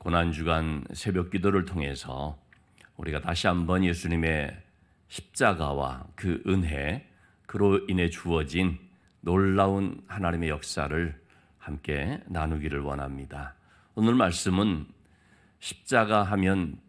고난주간 새벽 기도를 통해서 우리가 다시 한번 예수님의 십자가와 그 은혜, 그로 인해 주어진 놀라운 하나님의 역사를 함께 나누기를 원합니다. 오늘 말씀은 십자가 하면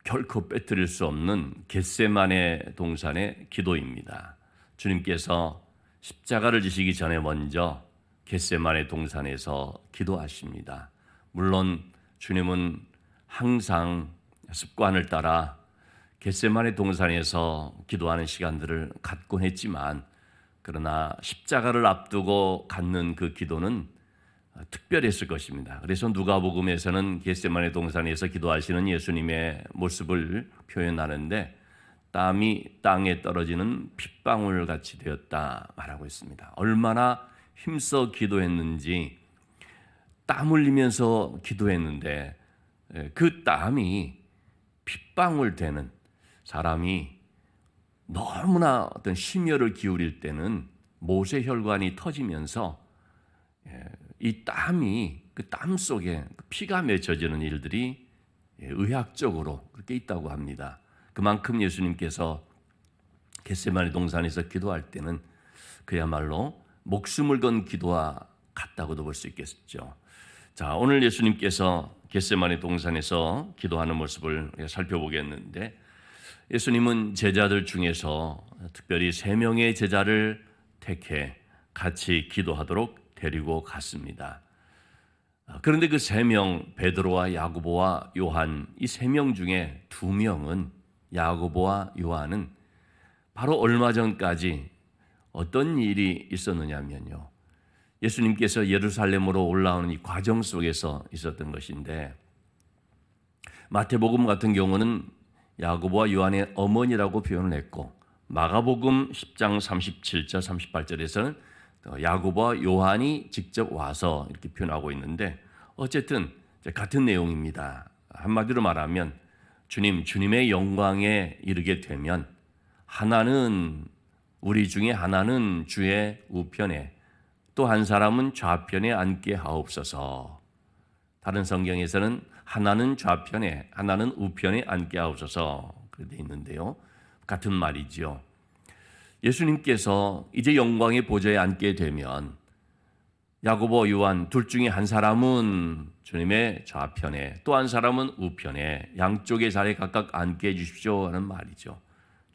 결코 빼뜨릴 수 없는 겟세마네 동산의 기도입니다. 주님께서 십자가를 지시기 전에 먼저 겟세마네 동산에서 기도하십니다. 물론 주님은 항상 습관을 따라 겟세마네 동산에서 기도하는 시간들을 갖곤 했지만, 그러나 십자가를 앞두고 갖는 그 기도는 특별했을 것입니다. 그래서 누가복음에서는 겟세마네 동산에서 기도하시는 예수님의 모습을 표현하는데, 땀이 땅에 떨어지는 핏방울 같이 되었다 말하고 있습니다. 얼마나 힘써 기도했는지, 땀 흘리면서 기도했는데 그 땀이 핏방울 되는, 사람이 너무나 어떤 심혈을 기울일 때는 모세혈관이 터지면서 이 땀이, 그 땀 속에 피가 맺혀지는 일들이 의학적으로 그렇게 있다고 합니다. 그만큼 예수님께서 겟세마네 동산에서 기도할 때는 그야말로 목숨을 건 기도와 같다고도 볼 수 있겠죠. 자, 오늘 예수님께서 겟세마네 동산에서 기도하는 모습을 살펴보겠는데, 예수님은 제자들 중에서 특별히 3명의 제자를 택해 같이 기도하도록 데리고 갔습니다. 그런데 그 3명, 베드로와 야고보와 요한, 이 3명 중에 2명은, 야고보와 요한은 바로 얼마 전까지 어떤 일이 있었느냐면요, 예수님께서 예루살렘으로 올라오는 이 과정 속에서 있었던 것인데, 마태복음 같은 경우는 야고보와 요한의 어머니라고 표현을 했고, 마가복음 10장 37절 38절에서는 야고보와 요한이 직접 와서 이렇게 표현하고 있는데, 어쨌든 같은 내용입니다. 한마디로 말하면 주님의 영광에 이르게 되면 하나는, 우리 중에 하나는 주의 우편에, 또 한 사람은 좌편에 앉게 하옵소서. 다른 성경에서는 하나는 좌편에, 하나는 우편에 앉게 하옵소서 그렇게 되어 있는데요, 같은 말이죠. 예수님께서 이제 영광의 보좌에 앉게 되면 야고보, 요한 둘 중에 한 사람은 주님의 좌편에, 또 한 사람은 우편에, 양쪽의 자리에 각각 앉게 해주십시오 하는 말이죠.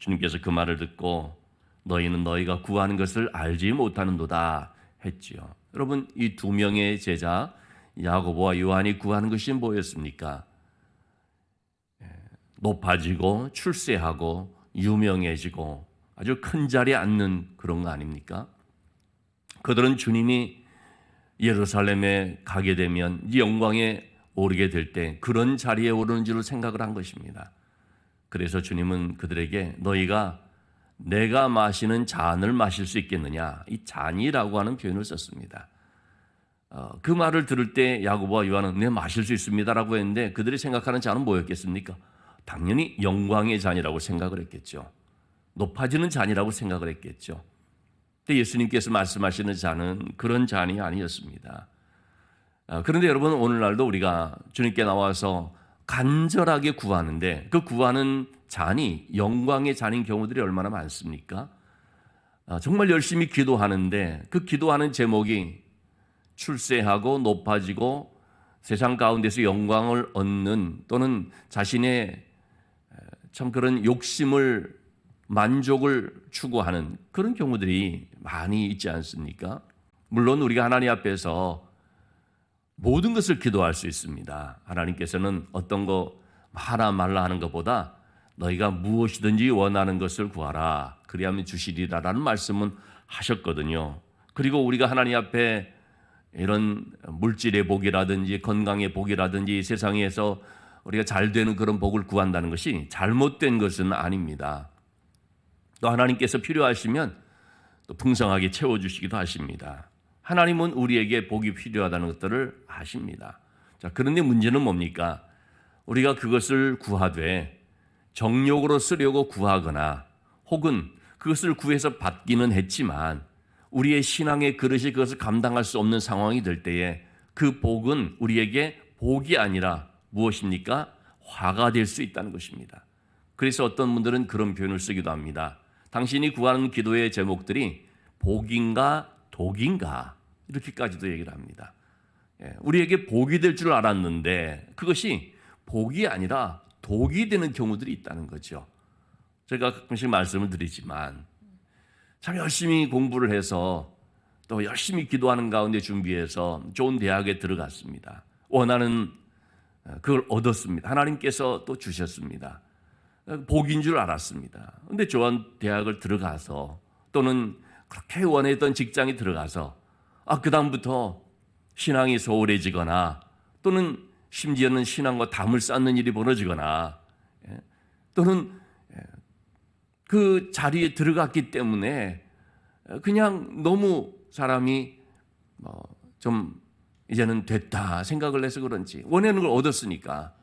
주님께서 그 말을 듣고 너희는 너희가 구하는 것을 알지 못하는도다 했지요. 여러분, 이 2명의 제자 야고보와 요한이 구하는 것이 뭐였습니까? 높아지고 출세하고 유명해지고 아주 큰 자리에 앉는 그런 거 아닙니까? 그들은 주님이 예루살렘에 가게 되면 이 영광에 오르게 될 때 그런 자리에 오르는 줄을 생각을 한 것입니다. 그래서 주님은 그들에게 너희가 내가 마시는 잔을 마실 수 있겠느냐, 이 잔이라고 하는 표현을 썼습니다. 그 말을 들을 때 야고보와 요한은 네, 마실 수 있습니다라고 했는데, 그들이 생각하는 잔은 뭐였겠습니까? 당연히 영광의 잔이라고 생각을 했겠죠. 높아지는 잔이라고 생각을 했겠죠. 근데 예수님께서 말씀하시는 잔은 그런 잔이 아니었습니다. 그런데 여러분, 오늘날도 우리가 주님께 나와서 간절하게 구하는데 그 구하는 잔이 영광의 잔인 경우들이 얼마나 많습니까? 정말 열심히 기도하는데 그 기도하는 제목이 출세하고 높아지고 세상 가운데서 영광을 얻는, 또는 자신의 참 그런 욕심을, 만족을 추구하는 그런 경우들이 많이 있지 않습니까? 물론 우리가 하나님 앞에서 모든 것을 기도할 수 있습니다. 하나님께서는 어떤 거 하라 말라 하는 것보다 너희가 무엇이든지 원하는 것을 구하라 그리하면 주시리라라는 말씀은 하셨거든요. 그리고 우리가 하나님 앞에 이런 물질의 복이라든지 건강의 복이라든지 세상에서 우리가 잘 되는 그런 복을 구한다는 것이 잘못된 것은 아닙니다. 또 하나님께서 필요하시면 또 풍성하게 채워주시기도 하십니다. 하나님은 우리에게 복이 필요하다는 것들을 아십니다. 자, 그런데 문제는 뭡니까? 우리가 그것을 구하되 정욕으로 쓰려고 구하거나, 혹은 그것을 구해서 받기는 했지만 우리의 신앙의 그릇이 그것을 감당할 수 없는 상황이 될 때에 그 복은 우리에게 복이 아니라 무엇입니까? 화가 될 수 있다는 것입니다. 그래서 어떤 분들은 그런 표현을 쓰기도 합니다. 당신이 구하는 기도의 제목들이 복인가 독인가 이렇게까지도 얘기를 합니다. 우리에게 복이 될 줄 알았는데 그것이 복이 아니라 독이 되는 경우들이 있다는 거죠. 제가 가끔씩 말씀을 드리지만 참 열심히 공부를 해서 또 열심히 기도하는 가운데 준비해서 좋은 대학에 들어갔습니다. 원하는 그걸 얻었습니다. 하나님께서 또 주셨습니다. 복인 줄 알았습니다. 그런데 좋은 대학을 들어가서 또는 그렇게 원했던 직장에 들어가서 그다음부터 신앙이 소홀해지거나 또는 심지어는 신앙과 담을 쌓는 일이 벌어지거나 또는 그 자리에 들어갔기 때문에 그냥 너무 사람이 좀 이제는 됐다 생각을 해서 그런지 원하는 걸 얻었으니까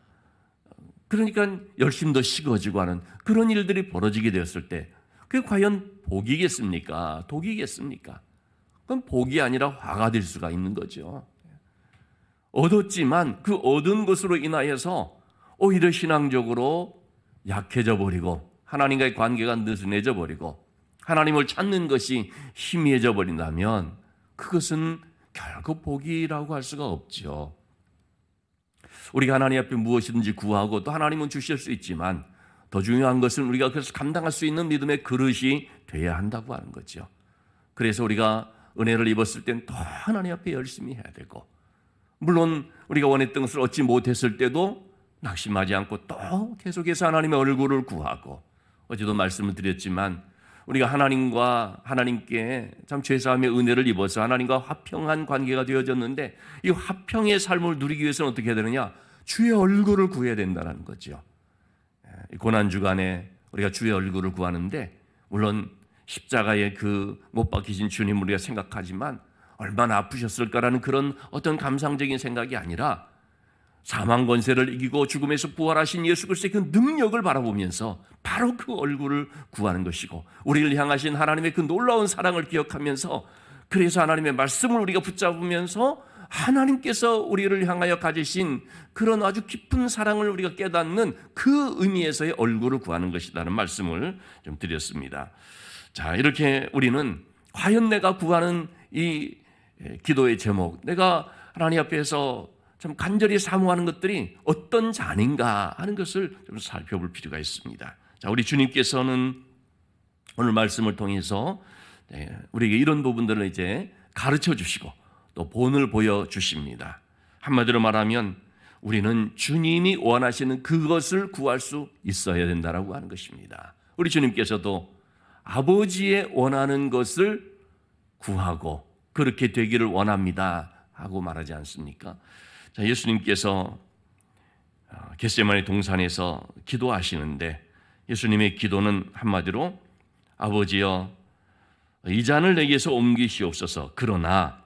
그러니까 열심히 더 식어지고 하는 그런 일들이 벌어지게 되었을 때 그게 과연 복이겠습니까? 독이겠습니까? 그건 복이 아니라 화가 될 수가 있는 거죠. 얻었지만 그 얻은 것으로 인하여서 오히려 신앙적으로 약해져 버리고 하나님과의 관계가 느슨해져 버리고 하나님을 찾는 것이 희미해져 버린다면 그것은 결국 복이라고 할 수가 없죠. 우리가 하나님 앞에 무엇이든지 구하고 또 하나님은 주실 수 있지만 더 중요한 것은 우리가 그것을 감당할 수 있는 믿음의 그릇이 돼야 한다고 하는 거죠. 그래서 우리가 은혜를 입었을 땐 더 하나님 앞에 열심히 해야 되고 물론 우리가 원했던 것을 얻지 못했을 때도 낙심하지 않고 또 계속해서 하나님의 얼굴을 구하고 어제도 말씀을 드렸지만 우리가 하나님께 참 죄사함의 은혜를 입어서 하나님과 화평한 관계가 되어졌는데 이 화평의 삶을 누리기 위해서는 어떻게 해야 되느냐? 주의 얼굴을 구해야 된다는 거죠. 고난 주간에 우리가 주의 얼굴을 구하는데 물론 십자가에 그 못 박히신 주님을 우리가 생각하지만 얼마나 아프셨을까라는 그런 어떤 감상적인 생각이 아니라 사망 권세를 이기고 죽음에서 부활하신 예수 그리스도의 그 능력을 바라보면서 바로 그 얼굴을 구하는 것이고 우리를 향하신 하나님의 그 놀라운 사랑을 기억하면서 그래서 하나님의 말씀을 우리가 붙잡으면서 하나님께서 우리를 향하여 가지신 그런 아주 깊은 사랑을 우리가 깨닫는 그 의미에서의 얼굴을 구하는 것이라는 말씀을 좀 드렸습니다. 자, 이렇게 우리는 과연 내가 구하는 이 기도의 제목, 내가 하나님 앞에서 참 간절히 사모하는 것들이 어떤 잔인가 하는 것을 좀 살펴볼 필요가 있습니다. 자, 우리 주님께서는 오늘 말씀을 통해서 우리에게 이런 부분들을 이제 가르쳐 주시고 또 본을 보여 주십니다. 한마디로 말하면 우리는 주님이 원하시는 그것을 구할 수 있어야 된다라고 하는 것입니다. 우리 주님께서도 아버지의 원하는 것을 구하고 그렇게 되기를 원합니다 하고 말하지 않습니까? 자, 예수님께서 겟세마네 동산에서 기도하시는데 예수님의 기도는 한마디로 아버지여 이 잔을 내게서 옮기시옵소서 그러나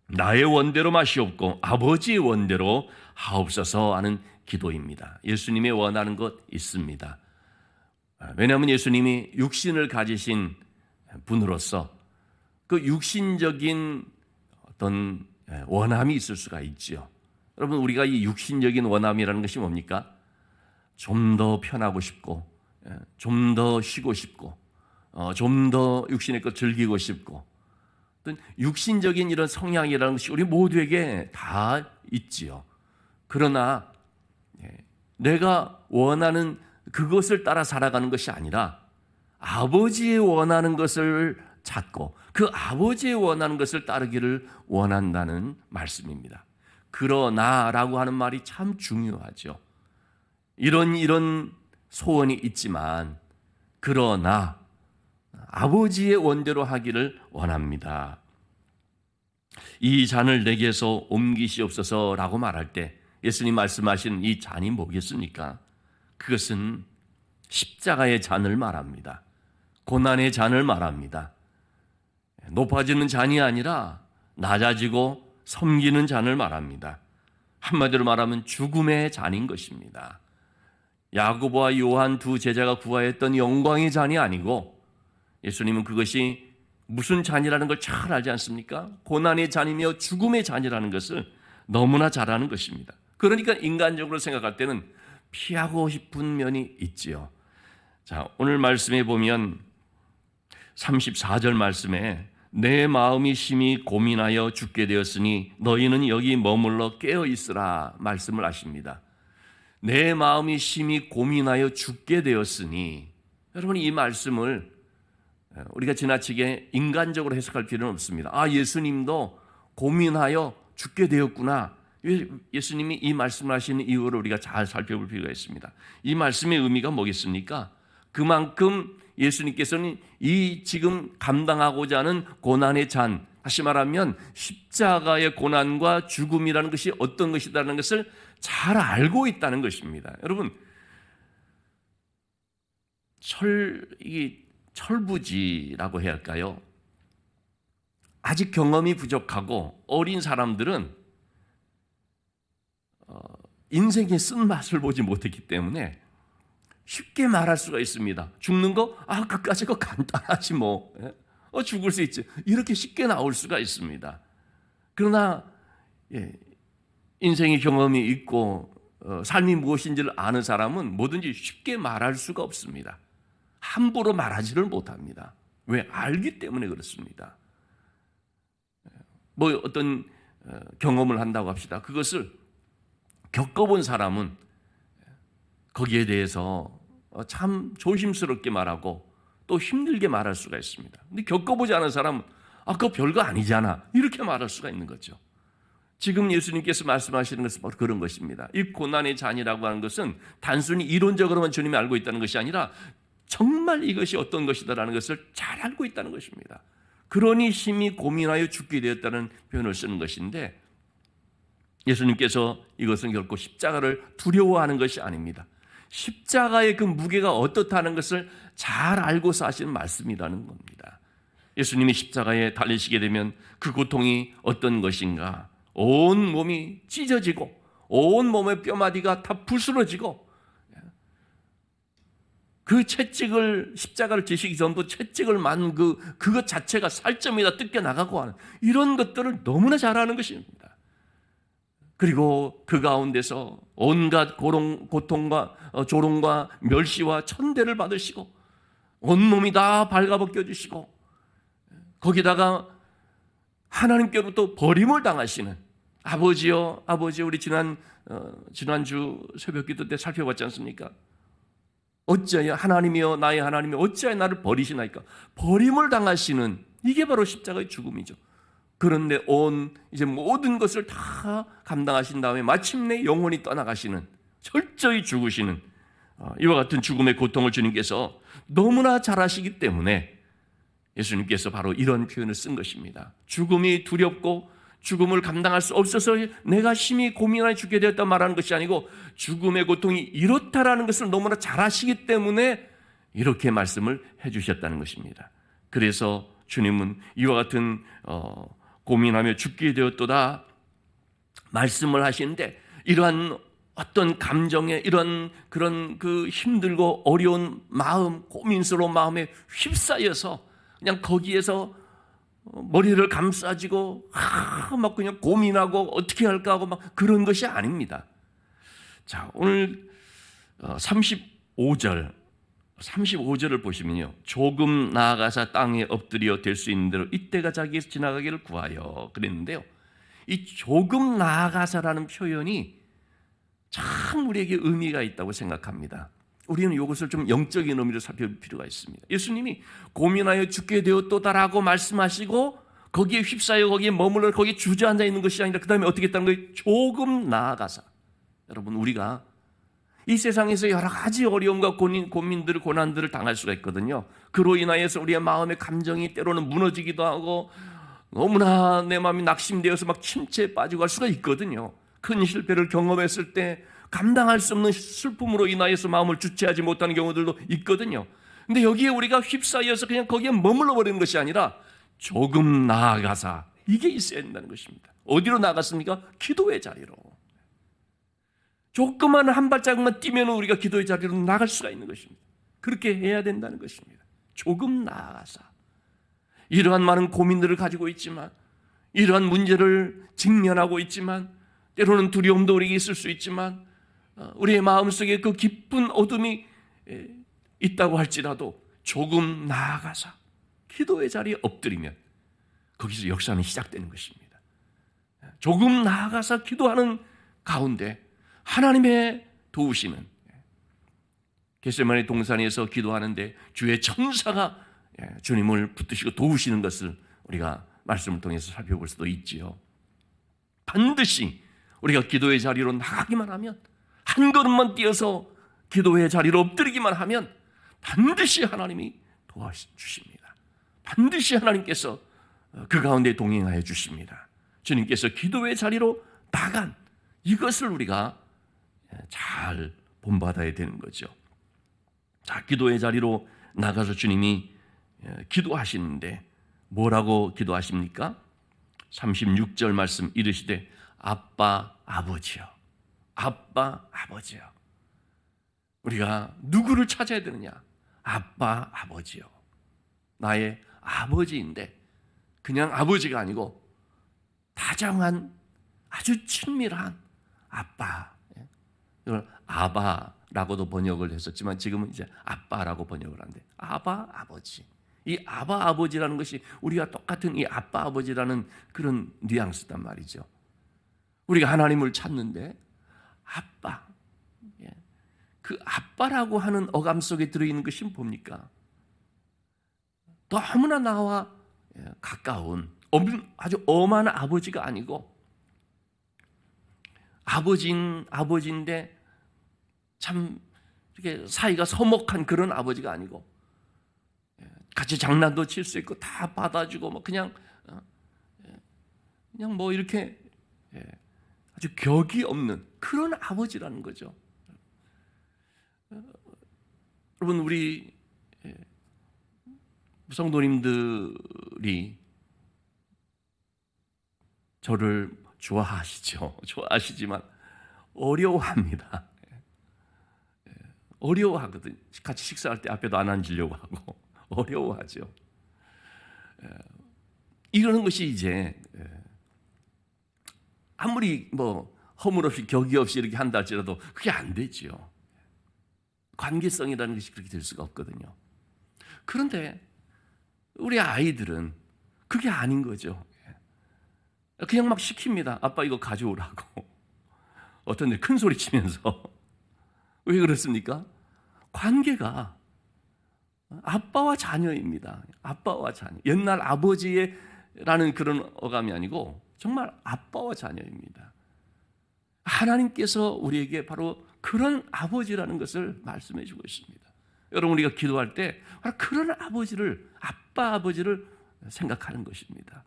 나의 원대로 마시옵고 아버지의 원대로 하옵소서 하는 기도입니다. 예수님의 원하는 것 있습니다. 왜냐하면 예수님이 육신을 가지신 분으로서 그 육신적인 어떤 원함이 있을 수가 있죠. 여러분 우리가 이 육신적인 원함이라는 것이 뭡니까? 좀 더 편하고 싶고 좀 더 쉬고 싶고 좀 더 육신의 것 즐기고 싶고 어떤 육신적인 이런 성향이라는 것이 우리 모두에게 다 있지요. 그러나 내가 원하는 그것을 따라 살아가는 것이 아니라 아버지의 원하는 것을 찾고 그 아버지의 원하는 것을 따르기를 원한다는 말씀입니다. 그러나라고 하는 말이 참 중요하죠. 이런 소원이 있지만 그러나 아버지의 원대로 하기를 원합니다. 이 잔을 내게서 옮기시옵소서라고 말할 때 예수님 말씀하신 이 잔이 뭐겠습니까? 그것은 십자가의 잔을 말합니다. 고난의 잔을 말합니다. 높아지는 잔이 아니라 낮아지고 섬기는 잔을 말합니다. 한마디로 말하면 죽음의 잔인 것입니다. 야고보와 요한 두 제자가 구하였던 영광의 잔이 아니고 예수님은 그것이 무슨 잔이라는 걸 잘 알지 않습니까? 고난의 잔이며 죽음의 잔이라는 것을 너무나 잘 아는 것입니다. 그러니까 인간적으로 생각할 때는 피하고 싶은 면이 있지요. 자, 오늘 말씀에 보면 34절 말씀에 내 마음이 심히 고민하여 죽게 되었으니 너희는 여기 머물러 깨어 있으라 말씀을 하십니다. 내 마음이 심히 고민하여 죽게 되었으니, 여러분 이 말씀을 우리가 지나치게 인간적으로 해석할 필요는 없습니다. 아, 예수님도 고민하여 죽게 되었구나. 예수님이 이 말씀을 하시는 이유를 우리가 잘 살펴볼 필요가 있습니다. 이 말씀의 의미가 뭐겠습니까? 그만큼 예수님께서는 이 지금 감당하고자 하는 고난의 잔, 다시 말하면 십자가의 고난과 죽음이라는 것이 어떤 것이라는 것을 잘 알고 있다는 것입니다. 여러분, 철부지라고 해야 할까요? 아직 경험이 부족하고 어린 사람들은 인생의 쓴맛을 보지 못했기 때문에 쉽게 말할 수가 있습니다. 죽는 거? 아, 그까짓 거 간단하지 뭐. 죽을 수 있지. 이렇게 쉽게 나올 수가 있습니다. 그러나 인생의 경험이 있고 삶이 무엇인지를 아는 사람은 뭐든지 쉽게 말할 수가 없습니다. 함부로 말하지를 못합니다. 왜? 알기 때문에 그렇습니다. 뭐 어떤 경험을 한다고 합시다. 그것을 겪어본 사람은 거기에 대해서 참 조심스럽게 말하고 또 힘들게 말할 수가 있습니다. 근데 겪어보지 않은 사람은 아, 그거 별거 아니잖아, 이렇게 말할 수가 있는 거죠. 지금 예수님께서 말씀하시는 것은 바로 그런 것입니다. 이 고난의 잔이라고 하는 것은 단순히 이론적으로만 주님이 알고 있다는 것이 아니라 정말 이것이 어떤 것이다라는 것을 잘 알고 있다는 것입니다. 그러니 심히 고민하여 죽게 되었다는 표현을 쓰는 것인데, 예수님께서 이것은 결코 십자가를 두려워하는 것이 아닙니다. 십자가의 그 무게가 어떻다는 것을 잘 알고서 하시는 말씀이라는 겁니다. 예수님이 십자가에 달리시게 되면 그 고통이 어떤 것인가, 온 몸이 찢어지고 온 몸의 뼈마디가 다 부스러지고, 그 채찍을, 십자가를 지시기 전부터 채찍을 맞는 그것 자체가 살점이 다 뜯겨 나가고 하는 이런 것들을 너무나 잘 아는 것입니다. 그리고 그 가운데서 온갖 고통과 조롱과 멸시와 천대를 받으시고 온몸이 다 발가벗겨 주시고, 거기다가 하나님께로부터 버림을 당하시는 아버지요, 아버지, 우리 지난주 새벽기도 때 살펴봤지 않습니까? 어찌하여 하나님이여 나의 하나님이여 어찌하여 나를 버리시나이까? 버림을 당하시는, 이게 바로 십자가의 죽음이죠. 그런데 이제 모든 것을 다 감당하신 다음에 마침내 영원히 떠나가시는, 철저히 죽으시는 이와 같은 죽음의 고통을 주님께서 너무나 잘 아시기 때문에 예수님께서 바로 이런 표현을 쓴 것입니다. 죽음이 두렵고 죽음을 감당할 수 없어서 내가 심히 고민하여 죽게 되었다 말하는 것이 아니고, 죽음의 고통이 이렇다라는 것을 너무나 잘 아시기 때문에 이렇게 말씀을 해주셨다는 것입니다. 그래서 주님은 이와 같은 고민하며 죽게 되었도다 말씀을 하시는데, 이러한 어떤 감정에, 이런 그런 그 힘들고 어려운 마음, 고민스러운 마음에 휩싸여서 그냥 거기에서 머리를 감싸지고 막 그냥 고민하고 어떻게 할까 하고 막 그런 것이 아닙니다. 자, 오늘 35절을 보시면요, 조금 나아가사 땅에 엎드려 될 수 있는 대로 이때가 자기에서 지나가기를 구하여 그랬는데요, 이 조금 나아가사라는 표현이 참 우리에게 의미가 있다고 생각합니다. 우리는 이것을 좀 영적인 의미로 살펴볼 필요가 있습니다. 예수님이 고민하여 죽게 되었도다라고 말씀하시고 거기에 휩싸여 거기에 머물러 거기에 주저앉아 있는 것이 아니라 그 다음에 어떻게 했다는 거예요? 조금 나아가사. 여러분, 우리가 이 세상에서 여러 가지 어려움과 고민들을, 고난들을 당할 수가 있거든요. 그로 인하여서 우리의 마음의 감정이 때로는 무너지기도 하고 너무나 내 마음이 낙심되어서 막 침체에 빠지고 할 수가 있거든요. 큰 실패를 경험했을 때 감당할 수 없는 슬픔으로 인하여서 마음을 주체하지 못하는 경우들도 있거든요. 근데 여기에 우리가 휩싸여서 그냥 거기에 머물러 버리는 것이 아니라 조금 나아가사, 이게 있어야 된다는 것입니다. 어디로 나아갔습니까? 기도의 자리로. 조그만 한 발자국만 뛰면 우리가 기도의 자리로 나갈 수가 있는 것입니다. 그렇게 해야 된다는 것입니다. 조금 나아가사. 이러한 많은 고민들을 가지고 있지만, 이러한 문제를 직면하고 있지만, 때로는 두려움도 우리에게 있을 수 있지만 우리의 마음속에 그 깊은 어둠이 있다고 할지라도 조금 나아가서 기도의 자리에 엎드리면 거기서 역사는 시작되는 것입니다. 조금 나아가서 기도하는 가운데 하나님의 도우시는, 겟세마네 동산에서 기도하는데 주의 천사가 주님을 붙드시고 도우시는 것을 우리가 말씀을 통해서 살펴볼 수도 있지요. 반드시 우리가 기도의 자리로 나가기만 하면, 한 걸음만 뛰어서 기도의 자리로 엎드리기만 하면 반드시 하나님이 도와주십니다. 반드시 하나님께서 그 가운데 동행하여 주십니다. 주님께서 기도의 자리로 나간 이것을 우리가 잘 본받아야 되는 거죠. 자, 기도의 자리로 나가서 주님이 기도하시는데 뭐라고 기도하십니까? 36절 말씀 이르시되 아빠 아버지여, 아빠 아버지여. 우리가 누구를 찾아야 되느냐? 아빠 아버지요. 나의 아버지인데 그냥 아버지가 아니고 다정한 아주 친밀한 아빠. 이걸 아바라고도 번역을 했었지만 지금은 이제 아빠라고 번역을 하는데, 아바 아버지. 이 아바 아버지라는 것이 우리가 똑같은 이 아빠 아버지라는 그런 뉘앙스단 말이죠. 우리가 하나님을 찾는데 아빠, 그 아빠라고 하는 어감 속에 들어있는 것이 뭡니까? 너무나 나와 가까운 아주 엄한 아버지가 아니고, 아버지인데 참 이렇게 사이가 서먹한 그런 아버지가 아니고, 같이 장난도 칠 수 있고 다 받아주고 뭐 그냥 뭐 이렇게 아주 격이 없는 그런 아버지라는 거죠. 여러분, 우리 성도님들이 저를 좋아하시죠. 좋아하시지만 어려워합니다. 어려워하거든요. 같이 식사할 때 앞에도 안 앉으려고 하고 어려워하죠. 이러는 것이 이제 아무리 뭐 허물없이 격이 없이 이렇게 한다 할지라도 그게 안 되죠. 관계성이라는 것이 그렇게 될 수가 없거든요. 그런데 우리 아이들은 그게 아닌 거죠. 그냥 막 시킵니다. 아빠 이거 가져오라고. 어떤 일 큰 소리 치면서. 왜 그렇습니까? 관계가 아빠와 자녀입니다. 아빠와 자녀. 옛날 아버지라는 그런 어감이 아니고 정말 아빠와 자녀입니다. 하나님께서 우리에게 바로 그런 아버지라는 것을 말씀해 주고 있습니다. 여러분, 우리가 기도할 때 바로 그런 아버지를, 아빠 아버지를 생각하는 것입니다.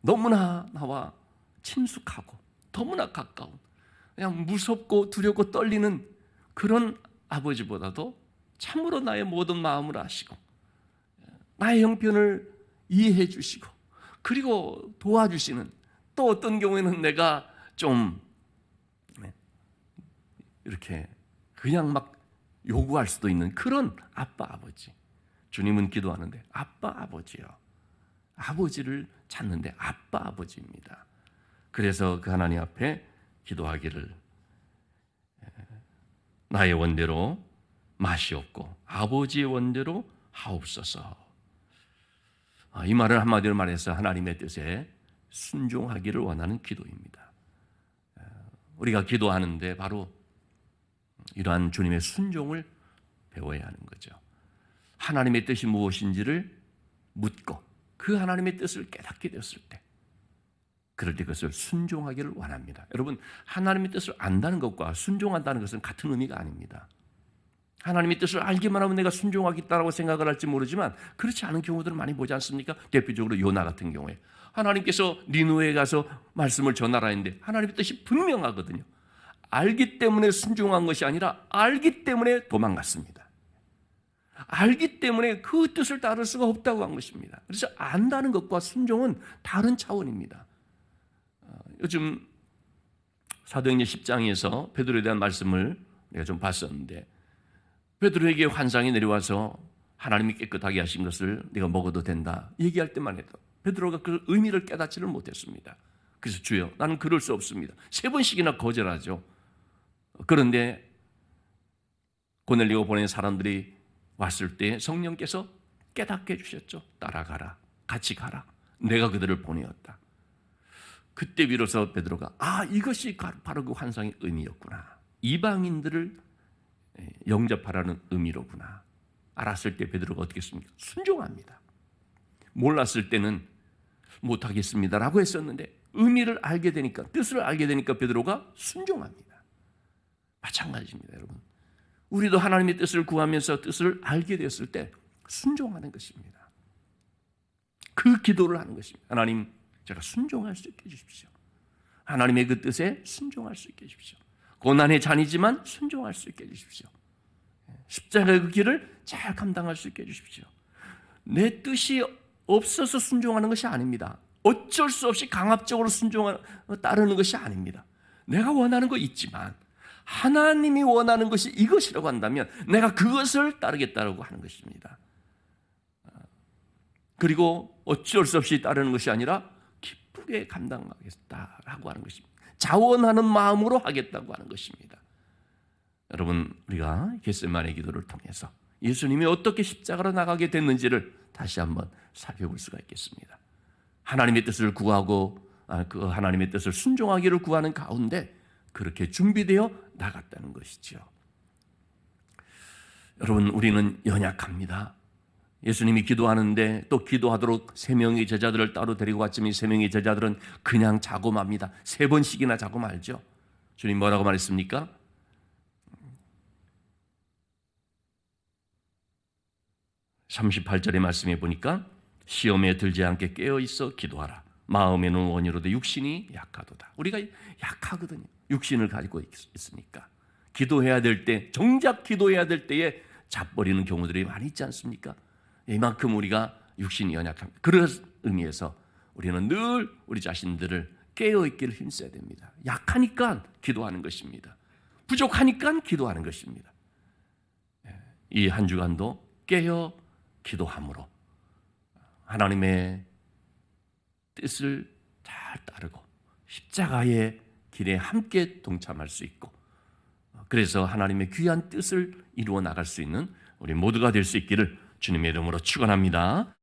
너무나 나와 친숙하고 너무나 가까운, 그냥 무섭고 두렵고 떨리는 그런 아버지보다도 참으로 나의 모든 마음을 아시고 나의 형편을 이해해 주시고 그리고 도와주시는, 또 어떤 경우에는 내가 좀 이렇게 그냥 막 요구할 수도 있는 그런 아빠 아버지. 주님은 기도하는데 아빠 아버지요. 아버지를 찾는데 아빠 아버지입니다. 그래서 그 하나님 앞에 기도하기를 나의 원대로 마시옵고 아버지의 원대로 하옵소서. 이 말을 한마디로 말해서 하나님의 뜻에 순종하기를 원하는 기도입니다. 우리가 기도하는데 바로 이러한 주님의 순종을 배워야 하는 거죠. 하나님의 뜻이 무엇인지를 묻고 그 하나님의 뜻을 깨닫게 되었을 때, 그럴 때 그것을 순종하기를 원합니다. 여러분, 하나님의 뜻을 안다는 것과 순종한다는 것은 같은 의미가 아닙니다. 하나님의 뜻을 알기만 하면 내가 순종하겠다라고 생각을 할지 모르지만 그렇지 않은 경우들을 많이 보지 않습니까? 대표적으로 요나 같은 경우에 하나님께서 니느웨에 가서 말씀을 전하라 했는데 하나님의 뜻이 분명하거든요. 알기 때문에 순종한 것이 아니라 알기 때문에 도망갔습니다. 알기 때문에 그 뜻을 따를 수가 없다고 한 것입니다. 그래서 안다는 것과 순종은 다른 차원입니다. 요즘 사도행전 10장에서 베드로에 대한 말씀을 내가 좀 봤었는데, 베드로에게 환상이 내려와서 하나님이 깨끗하게 하신 것을 네가 먹어도 된다 얘기할 때만 해도 베드로가 그 의미를 깨닫지를 못했습니다. 그래서 주여, 나는 그럴 수 없습니다. 3번씩이나 거절하죠. 그런데 고넬료가 보낸 사람들이 왔을 때 성령께서 깨닫게 해주셨죠. 따라가라, 같이 가라, 내가 그들을 보내었다. 그때 비로소 베드로가 이것이 바로 그 환상의 의미였구나, 이방인들을 영접하라는 의미로구나 알았을 때 베드로가 어떻게 했습니까? 순종합니다. 몰랐을 때는 못하겠습니다라고 했었는데 의미를 알게 되니까, 뜻을 알게 되니까 베드로가 순종합니다. 마찬가지입니다, 여러분. 우리도 하나님의 뜻을 구하면서 뜻을 알게 되었을 때 순종하는 것입니다. 그 기도를 하는 것입니다. 하나님, 제가 순종할 수 있게 해주십시오. 하나님의 그 뜻에 순종할 수 있게 해주십시오. 고난의 잔이지만 순종할 수 있게 해주십시오. 십자가의 그 길을 잘 감당할 수 있게 해주십시오. 내 뜻이 없어서 순종하는 것이 아닙니다. 어쩔 수 없이 강압적으로 따르는 것이 아닙니다. 내가 원하는 거 있지만 하나님이 원하는 것이 이것이라고 한다면 내가 그것을 따르겠다고 하는 것입니다. 그리고 어쩔 수 없이 따르는 것이 아니라 기쁘게 감당하겠다라고 하는 것입니다. 자원하는 마음으로 하겠다고 하는 것입니다. 여러분, 우리가 겟세마네 기도를 통해서 예수님이 어떻게 십자가로 나가게 됐는지를 다시 한번 살펴볼 수가 있겠습니다. 하나님의 뜻을 구하고 그 하나님의 뜻을 순종하기를 구하는 가운데 그렇게 준비되어 나갔다는 것이죠. 여러분, 우리는 연약합니다. 예수님이 기도하는데 또 기도하도록 3명의 제자들을 따로 데리고 왔지만 이 3명의 제자들은 그냥 자고 맙니다. 3번씩이나 자고 말죠. 주님 뭐라고 말했습니까? 38절의 말씀에 보니까 시험에 들지 않게 깨어있어 기도하라. 마음에는 원이로도 육신이 약하도다. 우리가 약하거든요. 육신을 가지고 있으니까. 기도해야 될 때, 정작 기도해야 될 때에 자버리는 경우들이 많이 있지 않습니까? 이만큼 우리가 육신이 연약합니다. 그런 의미에서 우리는 늘 우리 자신들을 깨어있기를 힘써야 됩니다. 약하니까 기도하는 것입니다. 부족하니까 기도하는 것입니다. 이 한 주간도 깨어 기도함으로 하나님의 뜻을 잘 따르고 십자가의 길에 함께 동참할 수 있고, 그래서 하나님의 귀한 뜻을 이루어 나갈 수 있는 우리 모두가 될 수 있기를 주님의 이름으로 축원합니다.